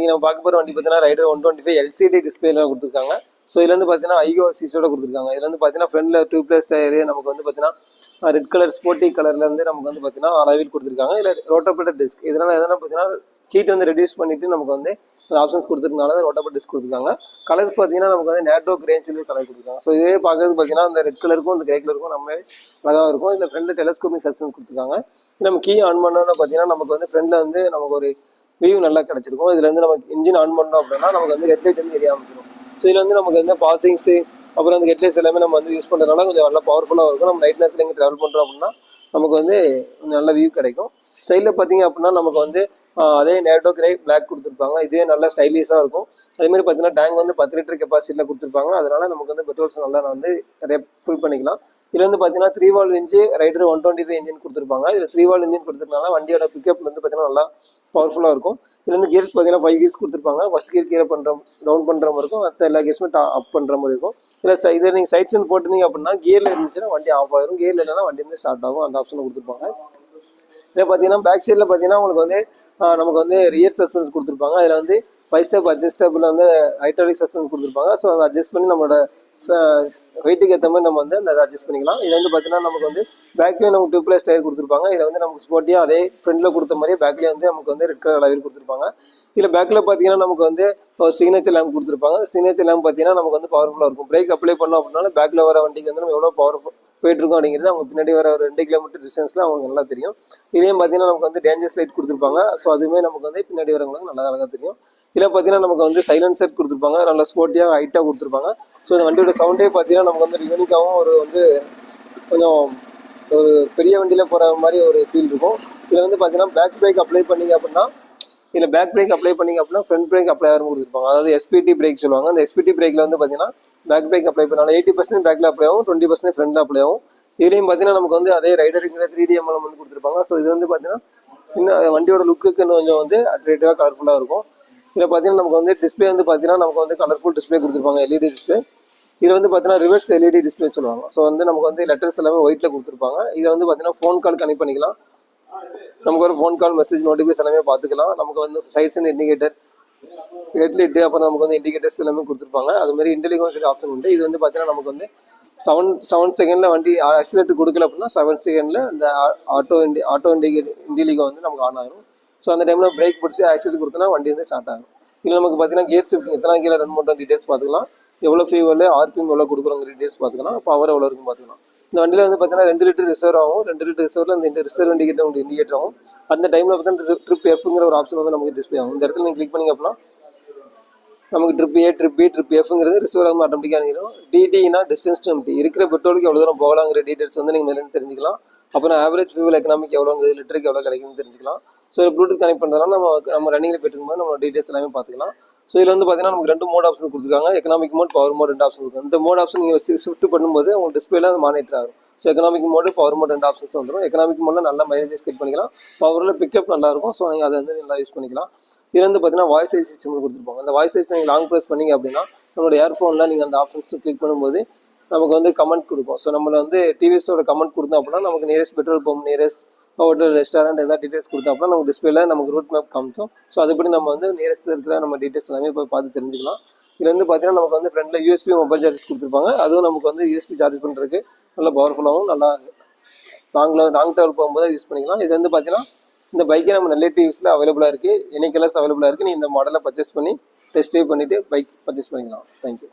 இன்னைக்கு நம்ம பார்க்க போகிற வண்டி பார்த்தீங்கன்னா ரைடர் 125 எல்சிடி டிஸ்பிளேல கொடுத்துருக்காங்க. ஸோ இதுல வந்து பார்த்தீங்கன்னா ஐஓ சிஸோட கொடுத்துருக்காங்க. இதுல வந்து பார்த்தீங்கன்னா ஃப்ரண்ட்ல 2+ டயர் நமக்கு வந்து பார்த்தீங்கன்னா ரெட் கலர் ஸ்போர்ட்டி கலர்ல இருந்து நமக்கு வந்து பார்த்தீங்கன்னா அளவில் கொடுத்துருக்காங்க. இல்லை ரோட்டோபேட்டர் டிஸ்க் இதனால எதனா பார்த்தீங்கன்னா ஹீட் வந்து ரெடியூஸ் பண்ணிட்டு நமக்கு வந்து ஆப்ஷன்ஸ் கொடுத்துருக்கனால ரோட்டோபேட்டர் டிஸ்க் கொடுத்துருக்காங்க. கலர்ஸ் பார்த்தீங்கன்னா நமக்கு வந்து நேட்டோ கிரேன்னு சொல்லி கலர் கொடுத்துருக்காங்க. ஸோ இதே பார்க்கறது பார்த்தீங்கன்னா அந்த ரெட் கலருக்கும் அந்த கிரே கலருக்கும் நம்ம அழகாக இருக்கும். இதில் ஃப்ரண்ட்ல டெலஸ்கோபிக் சஸ்பென்ஸ் கொடுத்துருக்காங்க. நம்ம கீ ஆன் பண்ணோம்னா பார்த்தீங்கன்னா நமக்கு வந்து ஃப்ரண்ட்ல வந்து நமக்கு ஒரு வியூ நல்லா கிடைச்சிருக்கும். இதுல இருந்து நமக்கு இன்ஜின் ஆன் பண்ணோம் அப்படின்னா நமக்கு வந்து ஹெட்லைட் வந்து எரிய ஆரம்பிச்சிடும். ஸோ இதுல வந்து நமக்கு வந்து பாசிங்ஸ் அப்புறம் அந்த ஹெட்லைட்ஸ் எல்லாமே நம்ம வந்து யூஸ் பண்ணுறதுனால கொஞ்சம் நல்லா பவர்ஃபுல்லாக இருக்கும். நம்ம நைட் நேரத்தில் எங்கே ட்ராவல் பண்ணுறோம் அப்படின்னா நமக்கு வந்து நல்ல வியூ கிடைக்கும். சைடில் பார்த்தீங்க அப்படின்னா நமக்கு வந்து அதே நேட்டோ கிரே பிளாக் கொடுத்துருப்பாங்க. இதே நல்லா ஸ்டைலிஷாக இருக்கும். அதேமாதிரி பார்த்தீங்கன்னா டேங்க் வந்து 10 லிட்டர் கெப்பாசிட்டியில் கொடுத்துருப்பாங்க. அதனால நமக்கு வந்து பெட்ரோல்ஸ் நல்லா வந்து நிறைய ஃபில் பண்ணிக்கலாம். இதுல வந்து பார்த்தீங்கன்னா 3 வால்வ் இன்ஜின் ரைடர் 125 இன்ஜின் கொடுத்துருப்பாங்க. இதில் 3 வால்வ் இன்ஜின் கொடுத்துருக்கனால வண்டியோட பிக்கப் வந்து பார்த்தீங்கன்னா நல்லா பவர்ஃபுல்லாக இருக்கும். இதுல வந்து கியர்ஸ் பார்த்தீங்கன்னா 5 கியர்ஸ் கொடுத்துருப்பாங்க. ஃபர்ஸ்ட் கியர் கீழே பண்ணுற டவுன் பண்ணுற மாதிரி இருக்கும். மற்ற எல்லா கியர்ஸுமே அப் பண்ணுற மாதிரி இருக்கும். இல்லை இதை நீங்கள் சைட் சென் போட்டுருந்தீங்க அப்படின்னா கியரில் இருந்துச்சுன்னா வண்டி ஆஃப் ஆயிரும். கியரில் இல்லைன்னா வண்டி வந்து ஸ்டார்ட் ஆகும். அந்த ஆப்ஷன் கொடுத்துருப்பாங்க. இதில் பார்த்தீங்கன்னா பேக் சைடில் பார்த்தீங்கன்னா உங்களுக்கு வந்து நமக்கு வந்து ரியர் சஸ்பென்ஸ் கொடுத்துருப்பாங்க. அதில் வந்து 5 ஸ்டெப் அட்ஜஸ்டபிள் வந்து ஹைட்ராலிக் சஸ்பென்ஸ் கொடுத்துருப்பாங்க. ஸோ அதை அட்ஜஸ்ட் பண்ணி நம்மளோட வெயிட்டுக்கு ஏற்ற மாதிரி நம்ம வந்து அந்த அட்ஜஸ்ட் பண்ணிக்கலாம். இது வந்து பார்த்தீங்கன்னா நமக்கு வந்து பேக்லேயே நமக்கு 2+ டயர் கொடுத்துருப்பாங்க. இதில் வந்து நமக்கு ஸ்போர்ட்டியாக அதே ஃப்ரண்ட்டில் கொடுத்த மாதிரியே பேக்லேயே வந்து நமக்கு வந்து ரெட் கலர் அளவில் கொடுத்துருப்பாங்க. இதில் பேக்கில் பார்த்தீங்கன்னா நமக்கு வந்து சிக்னேச்சர் லேம்ப் கொடுத்துருப்பாங்க. சிக்னேச்சர் லேம்ப் பார்த்தீங்கன்னா நமக்கு வந்து பவர்ஃபுல்லாக இருக்கும். பிரேக் அப்ளை பண்ணோம் அப்படின்னாலும் பேக்கில் வர வண்டிக்கு வந்து நம்ம எவ்வளோ பவர்ஃபுல் போயிட்டு இருக்கோம் அப்படிங்கிறது அவங்க பின்னாடி வர ஒரு 2 கிலோமீட்டர் டிஸ்டன்ஸில் அவங்களுக்கு நல்லா தெரியும். இதையும் பார்த்தீங்கன்னா நமக்கு வந்து டேஞ்சர்ஸ் லைட் கொடுத்துருப்பாங்க. ஸோ அதுவுமே நமக்கு வந்து பின்னாடி வரவங்களுக்கு நல்லா அழகாக தெரியும். இதில் பார்த்தீங்கன்னா நமக்கு வந்து சைலன்சர் கொடுத்துருப்பாங்க. நல்லா ஸ்போர்ட்டியாக ஹைட்டாக கொடுத்துருப்பாங்க. ஸோ இந்த வண்டியோட சவுண்டே பார்த்தீங்கன்னா நமக்கு வந்து யூனிக்காகவும் ஒரு வந்து கொஞ்சம் ஒரு பெரிய வண்டியில் போகிற மாதிரி ஒரு ஃபீல் இருக்கும். இதில் வந்து பார்த்தீங்கன்னா பேக் பிரேக் அப்ளை பண்ணிங்க அப்படின்னா ஃப்ரண்ட் பிரேக் அப்ளை ஆகும் கொடுத்துருப்பாங்க. அதாவது எஸ்பிடி பிரேக் சொல்லுவாங்க. அந்த எஸ்பிடி பிரேக்கில் வந்து பார்த்தீங்கன்னா பேக் பிரேக் அப்ளை பண்ணாலும் 80% பேக்கில் அப்ளை ஆகும், 20% ஃப்ரண்ட்டில் அப்ளை ஆகும். இதுலேயும் பார்த்தீங்கன்னா நமக்கு வந்து அதே ரைடருங்கிற 3D எம்எல்எம் வந்து கொடுத்துருப்பாங்க. ஸோ இது வந்து பார்த்தீங்கன்னா இன்னும் வண்டியோட லுக்குக்கு கொஞ்சம் வந்து அட்ராக்டிவாக கலர்ஃபுல்லாக இருக்கும். இதில் பார்த்தீங்கன்னா நமக்கு வந்து டிஸ்பிளே வந்து பார்த்தீங்கன்னா நமக்கு வந்து கலர்ஃபுல் டிஸ்பிளே கொடுத்துருப்பாங்க, எல்இடி டிஸ்பிளே. இது வந்து பார்த்தீங்கன்னா ரிவர்ஸ் எல்இடி டிஸ்பிளே சொல்லுவாங்க. ஸோ வந்து நமக்கு வந்து லெட்டர்ஸ் எல்லாமே ஒயிட்டில் கொடுத்துருப்பாங்க. இதில் வந்து பார்த்தீங்கன்னா ஃபோன் கால் கனெக்ட் பண்ணிக்கலாம். நமக்கு ஒரு ஃபோன் கால் மெசேஜ் நோட்டிஃபிகேஷன் எல்லாமே பார்த்துக்கலாம். நமக்கு வந்து சைட்ஸ் அண்ட் இண்டிகேட்டர் ஹெட்லைட் அப்புறம் நமக்கு வந்து இண்டிகேட்டர்ஸ் எல்லாமே கொடுத்துருப்பாங்க. அது மாதிரி இன்டெலிஜென்ஸ் ஆப்ஷன் உண்டு. இது வந்து பார்த்தீங்கன்னா நமக்கு வந்து 7 செகண்டில் வண்டி ஆக்சிலேட்டர் கொடுக்கல அப்படின்னா 7 செகண்டில் இந்த ஆட்டோ இண்டிலிகோ வந்து நமக்கு ஆன் ஆகும். ஸோ அந்த டைமில் பிரேக் பிடிச்சி ஆக்சிலேட்டர் கொடுத்தோன்னா வண்டி வந்து ஸ்டார்ட் ஆகும். இதில் நமக்கு பார்த்தீங்கன்னா கியர் ஷிஃப்டிங் எத்தனை கீழே ரன் பண்ணுற டீட்டெயில்ஸ் பார்த்துக்கலாம். எவ்வளோ ஃப்ரீவரில் ஆர்பிஎம் எவ்வளோ கொடுக்குறோங்க டீட்டெயில்ஸ் பார்த்துக்கலாம். பவர் எவ்வளோ இருக்குன்னு பார்த்துக்கலாம். இந்த வண்டியில் வந்து பார்த்தீங்கன்னா 2 லிட்டர் ரிசர்வ் ஆகும். 2 லிட்டர் ரிசர்வில் இந்த ரிசர்வ் இண்டிகேட்டர் ஆகும். அந்த டைமில் பார்த்தீங்கன்னா ட்ரிப் எஃப்ங்கிற ஒரு ஆப்ஷன் வந்து நமக்கு டிஸ்பிளே ஆகும். இந்த இடத்துல நீங்கள் கிளிக் பண்ணிங்க அப்படின்னா நமக்கு trip A, trip B, trip எஃப்ங்கிறது ரிசர்வ் ஆகும் ஆட்டோமேட்டிக்காக இருக்கும். டிடினா டிஸ்டன்ஸ் டு எம்டி இருக்கிற பெட்ரோலுக்கு எவ்வளோ தூரம் போகலாங்கிற டீட்டெயில்ஸ் வந்து நீங்கள் மேலே தெரிஞ்சுக்கலாம். அப்புறம் ஆவரேஜ் ஃபியூல் எக்கனாமிக் எவ்வளோங்க லிட்டருக்கு எவ்வளோ கிடைக்குன்னு தெரிஞ்சுக்கலாம். ஸோ ப்ளூடூத் கனெக்ட் பண்ணுறதுனால நம்ம ரன்னிங்கில் போயிட்டு இருக்கும்போது நம்ம டீட்டெயில்ஸ் எல்லாமே பார்த்துக்கலாம். ஸோ இதில் வந்து பார்த்தீங்கன்னா நமக்கு 2 மோட் ஆப்ஷன் கொடுத்துருக்காங்க. Economic mode, power mode 2 option கொடுத்துருக்காங்க. இந்த மோட் ஆப்ஷன் நீங்கள் ஷிஃப்ட் பண்ணும்போது உங்களுக்கு டிஸ்பிளேல அது மானிட்டர் ஆகும். So economic mode, power mode 2 options வந்துடும். எக்கனாமிக் மோடில் நல்ல மைலேஜ் ஸ்கெட் பண்ணிக்கலாம். பவரில் பிக்கப் நல்லாயிருக்கும். ஸோ நீங்கள் அதை வந்து நல்லா யூஸ் பண்ணிக்கலாம். இது வந்து பார்த்தீங்கன்னா வாய்ஸ் ஐசி சிம்பிள் கொடுத்துருப்பாங்க. அந்த வாய்ஸ் ஐசி நீங்கள் லாங் ப்ரெஸ் பண்ணிங்க அப்படின்னா நம்மளோட இயர்ஃபோனில் நீங்கள் அந்த ஆப்ஷன்ஸ் கிளிக் பண்ணும்போது நமக்கு வந்து கமெண்ட் கொடுக்கும். ஸோ நம்மளை வந்து டிவிஎஸோட கமெண்ட் கொடுத்தோம் அப்படின்னா நமக்கு nearest petrol pump, nearest hotel, restaurant ஏதாவது டீட்டெயில்ஸ் கொடுத்தோம் அப்படின்னா நமக்கு டிஸ்பிளேல நமக்கு ரூட் மேப் காமிக்கும். ஸோ அதுபடி நம்ம வந்து நியரஸ்ட்டில் இருக்கிற நம்ம டீட்டெயில்ஸ் எல்லாமே போய் பார்த்து தெரிஞ்சுக்கலாம். இதில் வந்து பார்த்தீங்கன்னா நமக்கு வந்து ஃப்ரண்ட்டில் யூஎஸ்பி மொபைல் சார்ஜஸ் கொடுத்துருப்பாங்க. அதுவும் நமக்கு வந்து யூஎஸ்பி சார்ஜ் பண்ணுறதுக்கு நல்லா பவர்ஃபுல்லாகவும் நல்லா லாங் ட்ராவல் போகும்போது யூஸ் பண்ணிக்கலாம். இது வந்து பார்த்தீங்கன்னா இந்த பைக்கே நம்ம நல்ல டிவிஸில் அவைலபிளாக இருக்குது. எனி கலர்ஸ் அவைலபிளாக இருக்குது. நீங்கள் இந்த மாடலை பர்ச்சேஸ் பண்ணி டெஸ்ட் ட்ரைவ் பண்ணிவிட்டு பைக் பர்ச்சேஸ் பண்ணிக்கலாம். தேங்க்யூ.